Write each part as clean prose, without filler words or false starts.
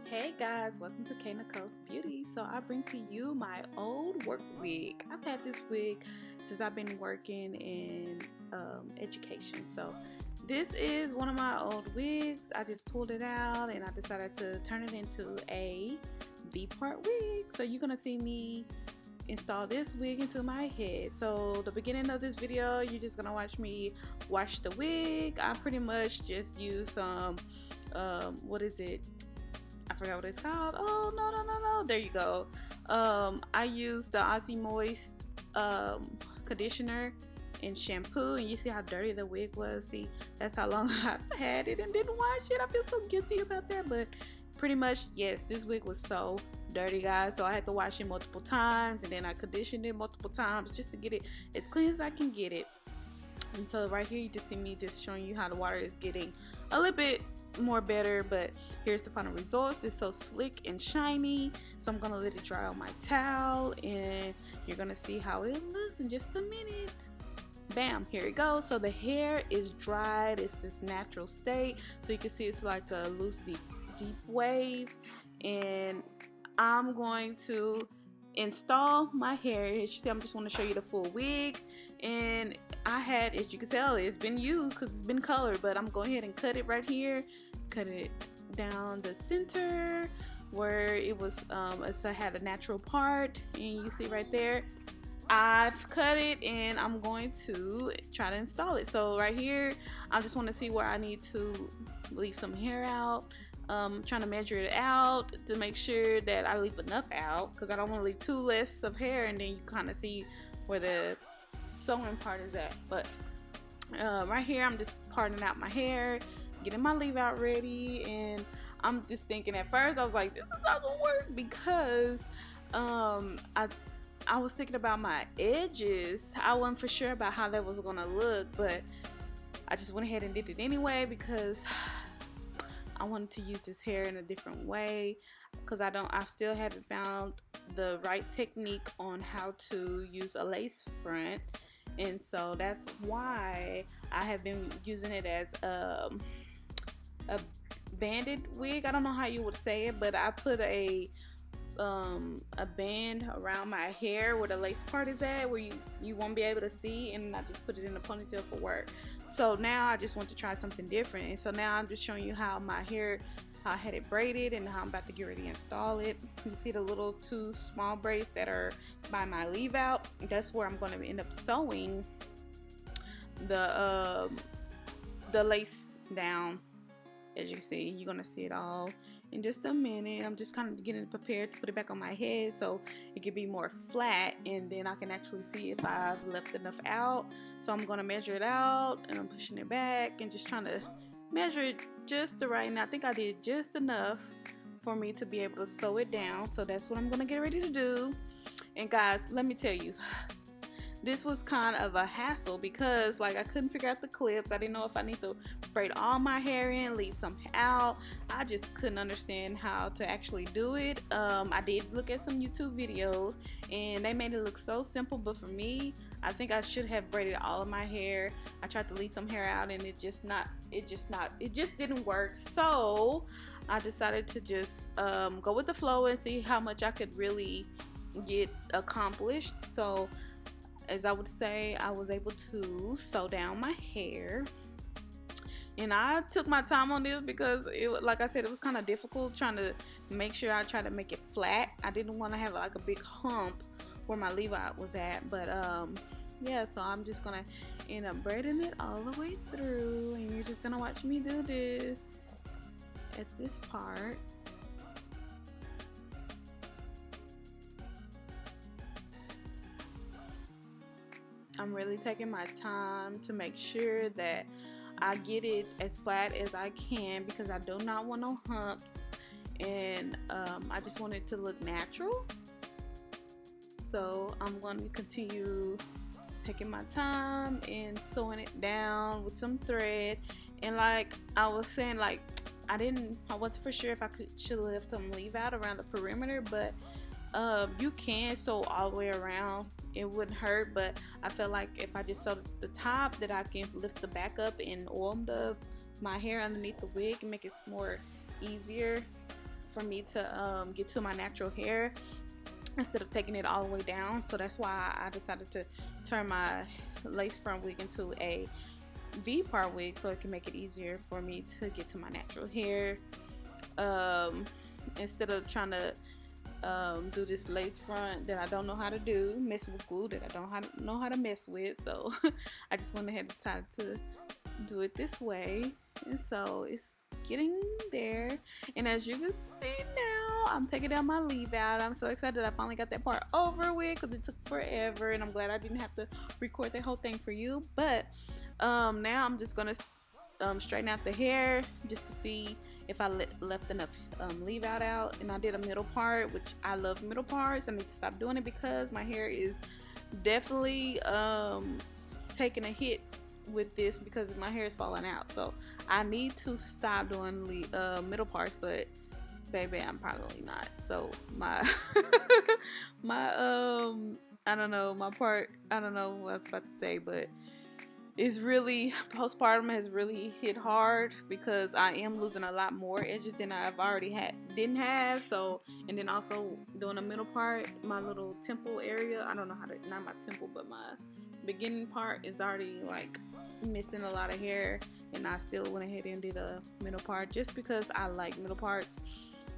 Hey guys, welcome to Nicole's Beauty. So I bring to you my old work wig. I've had this wig since I've been working in education. So this is one of my old wigs. I just pulled it out and I decided to turn it into a V-part wig. So you're gonna see me install this wig into my head. So the beginning of this video, you're just gonna watch me wash the wig. I pretty much just use some what is it? I forgot what it's called. Oh, no. There you go. I use the Aussie Moist conditioner and shampoo. And you see how dirty the wig was? See, that's how long I've had it and didn't wash it. I feel so guilty about that. But pretty much, yes, this wig was so dirty, guys. So I had to wash it multiple times. And then I conditioned it multiple times just to get it as clean as I can get it. And so right here, you just see me just showing you how the water is getting a little bit more better, but here's the final results. It's so slick and shiny, so I'm gonna let it dry on my towel and you're gonna see how it looks in just a minute. Bam, here it goes. So the hair is dried. It's this natural state, so you can see it's like a loose deep wave. And I'm going to install my hair. As you see, I'm just want to show you the full wig. And I had, as you can tell, it's been used because it's been colored, but I'm going ahead and cut it right here, cut it down the center where it was so I had a natural part, and you see right there I've cut it and I'm going to try to install it. So right here I just want to see where I need to leave some hair out. Trying to measure it out to make sure that I leave enough out, because I don't want to leave too less of hair and then you kind of see where the sewing part is at. But right here I'm just parting out my hair, getting my leave out ready, and I'm just thinking at first I was like, this is not gonna work, because I was thinking about my edges. I wasn't for sure about how that was gonna look, but I just went ahead and did it anyway because I wanted to use this hair in a different way, because I still haven't found the right technique on how to use a lace front. And so that's why I have been using it as a banded wig. I don't know how you would say it, but I put a band around my hair where the lace part is at, where you won't be able to see, and I just put it in a ponytail for work. So now I just want to try something different, and so now I'm just showing you how my hair, how I had it braided and how I'm about to get ready to install it. You see the little two small braids that are by my leave out. That's where I'm going to end up sewing the lace down. As you can see, you're going to see it all in just a minute. I'm just kind of getting prepared to put it back on my head so it can be more flat, and then I can actually see if I've left enough out. So I'm going to measure it out, and I'm pushing it back and just trying to measure it just the right. And I think I did just enough for me to be able to sew it down. So that's what I'm going to get ready to do. And guys, let me tell you, this was kind of a hassle because like I couldn't figure out the clips. I didn't know if I need to braid all my hair in, leave some out. I just couldn't understand how to actually do it. I did look at some YouTube videos and they made it look so simple, but for me, I think I should have braided all of my hair. I tried to leave some hair out and it just didn't work. So I decided to just go with the flow and see how much I could really get accomplished. So as I would say, I was able to sew down my hair, and I took my time on this because like I said, it was kind of difficult trying to make sure I tried to make it flat. I didn't want to have like a big hump where my leave out was at, but yeah, so I'm just gonna end up braiding it all the way through, and you're just gonna watch me do this at this part. I'm really taking my time to make sure that I get it as flat as I can, because I do not want no humps, and I just want it to look natural. So I'm going to continue taking my time and sewing it down with some thread. And like I was saying, like I wasn't for sure if I should lift some leave out around the perimeter, but you can sew all the way around, it wouldn't hurt. But I felt like if I just sew the top, that I can lift the back up and oil my hair underneath the wig and make it more easier for me to get to my natural hair instead of taking it all the way down. So that's why I decided to turn my lace front wig into a V-part wig, so it can make it easier for me to get to my natural hair, instead of trying to do this lace front that I don't know how to do, mess with glue that I don't know how to mess with. So I just went ahead and decided to do it this way, and so it's getting there. And as you can see now, I'm taking down my leave out. I'm so excited I finally got that part over with, because it took forever, and I'm glad I didn't have to record the whole thing for you. But now I'm just gonna straighten out the hair just to see if I left enough leave out. And I did a middle part, which I love middle parts. I need to stop doing it because my hair is definitely taking a hit with this, because my hair is falling out. So I need to stop doing middle parts, but baby, I'm probably not. So my I don't know, my part, I don't know what I was about to say, but it's really, postpartum has really hit hard, because I am losing a lot more edges than I've already didn't have. So, and then also doing a middle part, my little temple area, I don't know how to, not my temple, but my beginning part is already like missing a lot of hair, and I still went ahead and did a middle part just because I like middle parts.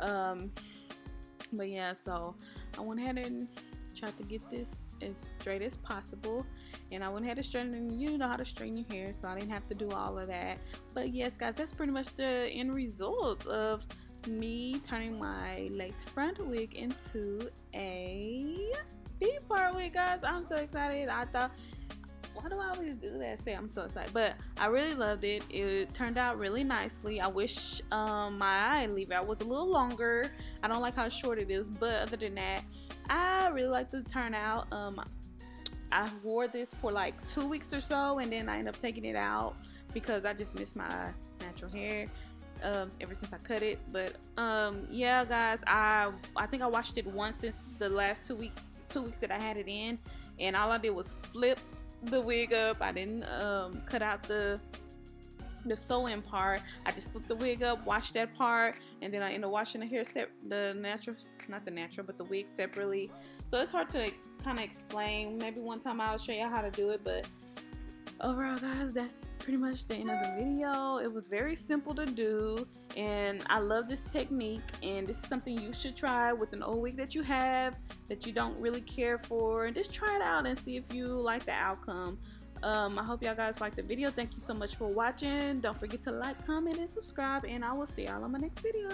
But yeah, so I went ahead and tried to get this as straight as possible, and I went ahead and straightened. You know how to straighten your hair, so I didn't have to do all of that. But yes, guys, that's pretty much the end result of me turning my lace front wig into a V-part wig, guys. I'm so excited. I thought, why do I always do that? Say I'm so excited, but I really loved it. It turned out really nicely. I wish my leave out was a little longer. I don't like how short it is, but other than that, I really like the turnout. I wore this for like 2 weeks or so, and then I ended up taking it out because I just miss my natural hair ever since I cut it. But yeah, guys, I think I washed it once since the last 2 weeks that I had it in, and all I did was flip the wig up. I didn't cut out the sew-in part. I just flipped the wig up, washed that part, and then I ended up washing the hair the wig separately. So it's hard to kind of explain. Maybe one time I'll show you how to do it, but overall, guys, that's pretty much the end of the video. It was very simple to do, and I love this technique, and this is something you should try with an old wig that you have that you don't really care for, and just try it out and see if you like the outcome. I hope y'all guys liked the video. Thank you so much for watching. Don't forget to like, comment, and subscribe, and I will see y'all on my next video.